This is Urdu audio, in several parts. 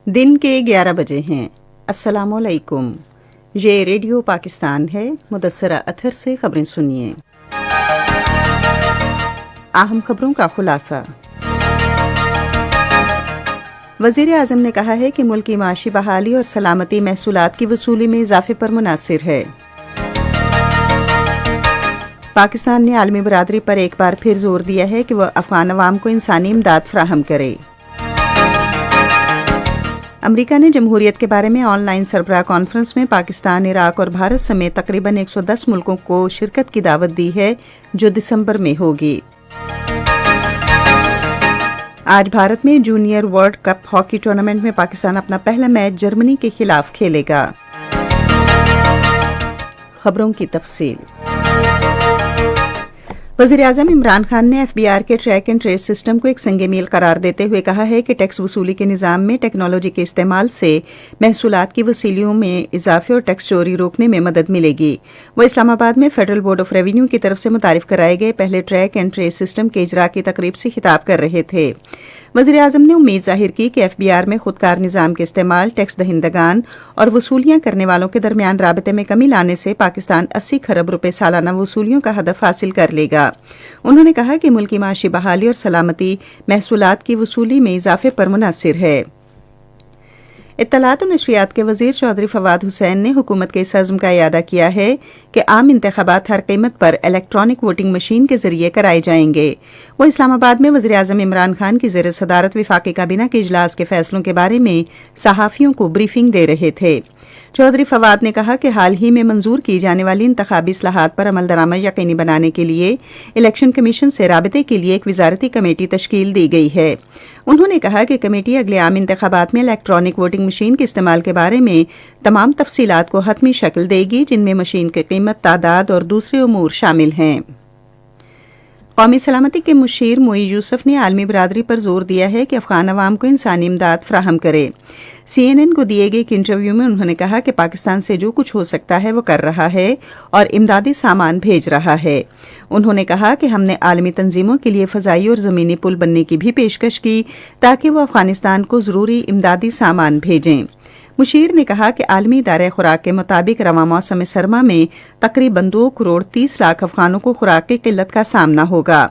دن کے 11 بجے ہیں۔ السلام علیکم، یہ ریڈیو پاکستان ہے۔ مدثرہ اطہر سے خبریں سنیے۔ اہم خبروں کا خلاصہ۔ وزیر اعظم نے کہا ہے کہ ملک کی معاشی بحالی اور سلامتی محصولات کی وصولی میں اضافے پر منحصر ہے۔ پاکستان نے عالمی برادری پر ایک بار پھر زور دیا ہے کہ وہ افغان عوام کو انسانی امداد فراہم کرے۔ امریکہ نے جمہوریت کے بارے میں آن لائن سربراہ کانفرنس میں پاکستان، عراق اور بھارت سمیت تقریباً 110 ملکوں کو شرکت کی دعوت دی ہے، جو دسمبر میں ہوگی۔ آج بھارت میں junior world cup hockey tournament میں پاکستان اپنا پہلا میچ جرمنی کے خلاف کھیلے گا۔ خبروں کی تفصیل۔ وزیر اعظم عمران خان نے ایف بی آر کے ٹریک اینڈ ٹریس سسٹم کو ایک سنگ میل قرار دیتے ہوئے کہا ہے کہ ٹیکس وصولی کے نظام میں ٹیکنالوجی کے استعمال سے محصولات کی وصولیوں میں اضافے اور ٹیکس چوری روکنے میں مدد ملے گی۔ وہ اسلام آباد میں فیڈرل بورڈ آف ریونیو کی طرف سے متعارف کرائے گئے پہلے ٹریک اینڈ ٹریس سسٹم کے اجرا کی تقریب سے خطاب کر رہے تھے۔ وزیر اعظم نے امید ظاہر کی کہ ایف بی آر میں خودکار نظام کے استعمال، ٹیکس دہندگان اور وصولیاں کرنے والوں کے درمیان رابطے میں کمی لانے سے پاکستان 80 کھرب روپے سالانہ وصولیوں کا ہدف حاصل کر لے گا۔ انہوں نے کہا کہ ملک کی معاشی بحالی اور سلامتی محصولات کی وصولی میں اضافے پر منحصر ہے۔ اطلاعات و نشریات کے وزیر چودھری فواد حسین نے حکومت کے اس عزم کا اعادہ کیا ہے کہ عام انتخابات ہر قیمت پر الیکٹرانک ووٹنگ مشین کے ذریعے کرائے جائیں گے۔ وہ اسلام آباد میں وزیر اعظم عمران خان کی زیر صدارت وفاقی کابینہ کے اجلاس کے فیصلوں کے بارے میں صحافیوں کو بریفنگ دے رہے تھے۔ چودھری فواد نے کہا کہ حال ہی میں منظور کی جانے والی انتخابی اصلاحات پر عمل درآمد یقینی بنانے کے لیے الیکشن کمیشن سے رابطے کے لیے ایک وزارتی کمیٹی تشکیل دی گئی ہے۔ انہوں نے کہا کہ کمیٹی اگلے عام انتخابات میں الیکٹرانک ووٹنگ مشین کے استعمال کے بارے میں تمام تفصیلات کو حتمی شکل دے گی، جن میں مشین کی قیمت، تعداد اور دوسرے امور شامل ہیں۔ قومی سلامتی کے مشیر معین یوسف نے عالمی برادری پر زور دیا ہے کہ افغان عوام کو انسانی امداد فراہم کرے۔ سی این این کو دیے گئے ایک انٹرویو میں انہوں نے کہا کہ پاکستان سے جو کچھ ہو سکتا ہے وہ کر رہا ہے اور امدادی سامان بھیج رہا ہے۔ انہوں نے کہا کہ ہم نے عالمی تنظیموں کے لیے فضائی اور زمینی پل بننے کی بھی پیشکش کی تاکہ وہ افغانستان کو ضروری امدادی سامان بھیجیں۔ مشیر نے کہا کہ عالمی ادارہ خوراک کے مطابق رواں موسم سرما میں تقریباً 2 کروڑ 30 لاکھ افغانوں کو خوراک کی قلت کا سامنا ہوگا۔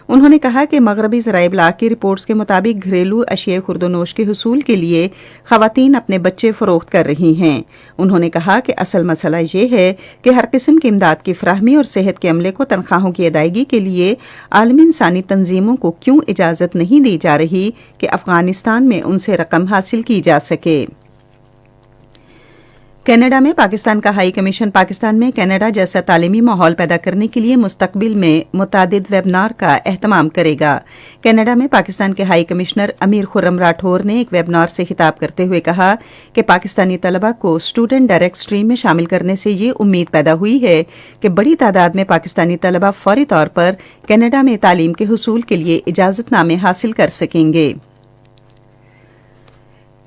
انہوں نے کہا کہ مغربی ذرائع ابلاغ کی رپورٹس کے مطابق گھریلو اشیاء خورد و نوش کے حصول کے لیے خواتین اپنے بچے فروخت کر رہی ہیں۔ انہوں نے کہا کہ اصل مسئلہ یہ ہے کہ ہر قسم کی امداد کی فراہمی اور صحت کے عملے کو تنخواہوں کی ادائیگی کے لیے عالمی انسانی تنظیموں کو کیوں اجازت نہیں دی جا رہی کہ افغانستان میں ان سے رقم حاصل کی جا سکے۔ کینیڈا میں پاکستان کا ہائی کمیشن پاکستان میں کینیڈا جیسا تعلیمی ماحول پیدا کرنے کے لیے مستقبل میں متعدد ویبنار کا اہتمام کرے گا۔ کینیڈا میں پاکستان کے ہائی کمشنر امیر خرم راٹھور نے ایک ویبنار سے خطاب کرتے ہوئے کہا کہ پاکستانی طلبہ کو اسٹوڈنٹ ڈائریکٹ اسٹریم میں شامل کرنے سے یہ امید پیدا ہوئی ہے کہ بڑی تعداد میں پاکستانی طلبہ فوری طور پر کینیڈا میں تعلیم کے حصول کے لیے اجازت نامے حاصل کر سکیں گے۔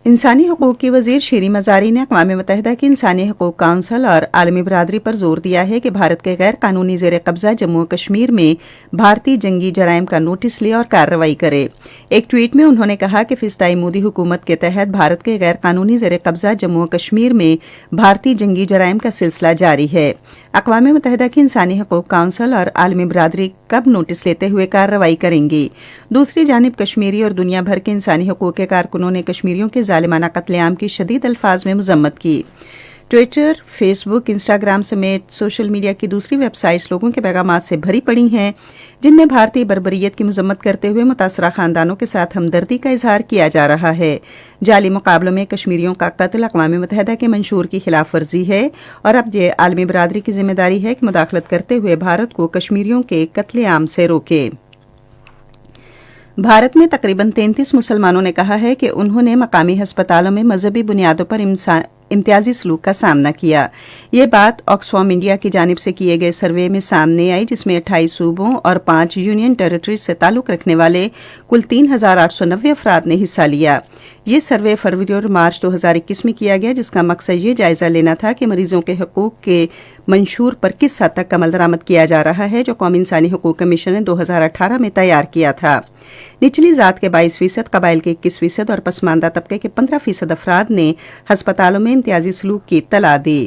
انسانی حقوق کی وزیر شیریں مزاری نے اقوام متحدہ کی انسانی حقوق کونسل اور عالمی برادری پر زور دیا ہے کہ بھارت کے غیر قانونی زیر قبضہ جموں و کشمیر میں بھارتی جنگی جرائم کا نوٹس لے اور کارروائی کرے۔ ایک ٹویٹ میں انہوں نے کہا کہ فضائی مودی حکومت کے تحت بھارت کے غیر قانونی زیر قبضہ جموں و کشمیر میں بھارتی جنگی جرائم کا سلسلہ جاری ہے۔ اقوام متحدہ کی انسانی حقوق کونسل اور عالمی برادری کب نوٹس لیتے ہوئے کارروائی کریں گی؟ دوسری جانب کشمیری اور دنیا بھر کے انسانی حقوق کے کارکنوں نے کشمیریوں کے ظالمانہ قتل عام کی شدید الفاظ میں مذمت کی۔ ٹویٹر، فیس بک، انسٹاگرام سمیت سوشل میڈیا کی دوسری ویب سائٹس لوگوں کے پیغامات سے بھری پڑی ہیں، جن میں بھارتی بربریت کی مذمت کرتے ہوئے متاثرہ خاندانوں کے ساتھ ہمدردی کا اظہار کیا جا رہا ہے۔ جعلی مقابلوں میں کشمیریوں کا قتل اقوام متحدہ کے منشور کی خلاف ورزی ہے اور اب یہ عالمی برادری کی ذمہ داری ہے کہ مداخلت کرتے ہوئے بھارت کو کشمیریوں کے قتل عام سے روکے۔ بھارت میں تقریباً 33 مسلمانوں نے کہا ہے کہ انہوں نے مقامی ہسپتالوں میں مذہبی بنیادوں پر امتیازی سلوک کا سامنا کیا۔ یہ بات آکسفام انڈیا کی جانب سے کیے گئے سروے میں سامنے آئی، جس میں 28 صوبوں اور 5 یونین ٹیریٹریز سے تعلق رکھنے والے کل 3890 افراد نے حصہ لیا۔ یہ سروے فروری اور مارچ 2021 میں کیا گیا، جس کا مقصد یہ جائزہ لینا تھا کہ مریضوں کے حقوق کے منشور پر کس حد تک عمل درآمد کیا جا رہا ہے جو قومی انسانی حقوق کمیشن نے 2018 میں تیار کیا تھا۔ نچلی ذات کے 22%، قبائل کے 21% اور پسماندہ طبقے کے 15% افراد نے ہسپتالوں میں امتیازی سلوک کی اطلاع دی۔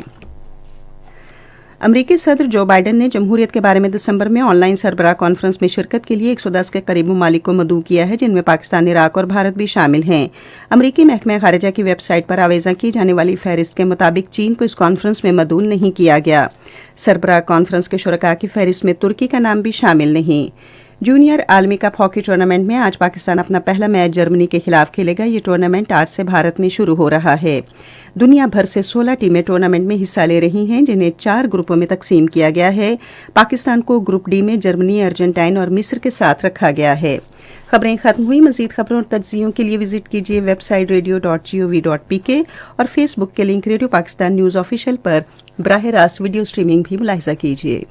امریکی صدر جو بائیڈن نے جمہوریت کے بارے میں دسمبر میں آن لائن سربراہ کانفرنس میں شرکت کے لیے 110 کے قریب ممالک کو مدعو کیا ہے، جن میں پاکستان، عراق اور بھارت بھی شامل ہیں۔ امریکی محکمہ خارجہ کی ویب سائٹ پر آویزاں کی جانے والی فہرست کے مطابق چین کو اس کانفرنس میں مدعو نہیں کیا گیا۔ سربراہ کانفرنس کے شرکاء کی فہرست میں ترکی کا نام بھی شامل نہیں۔ جونیئر عالمی کپ ہاکی ٹورنامنٹ میں آج پاکستان اپنا پہلا میچ جرمنی کے خلاف کھیلے گا۔ یہ ٹورنامنٹ آج سے بھارت میں شروع ہو رہا ہے۔ دنیا بھر سے 16 ٹیمیں ٹورنامنٹ میں حصہ لے رہی ہیں، جنہیں 4 گروپوں میں تقسیم کیا گیا ہے۔ پاکستان کو گروپ ڈی میں جرمنی، ارجنٹائن اور مصر کے ساتھ رکھا گیا ہے۔ خبریں ختم ہوئی۔ مزید خبروں اور تجزیوں کے لیے وزٹ کیجیے ویب سائٹ radio.gov.pk اور فیس بک کے link radio Pakistan news official پر براہ راست ویڈیو سٹریمنگ بھی ملاحظہ کیجیے۔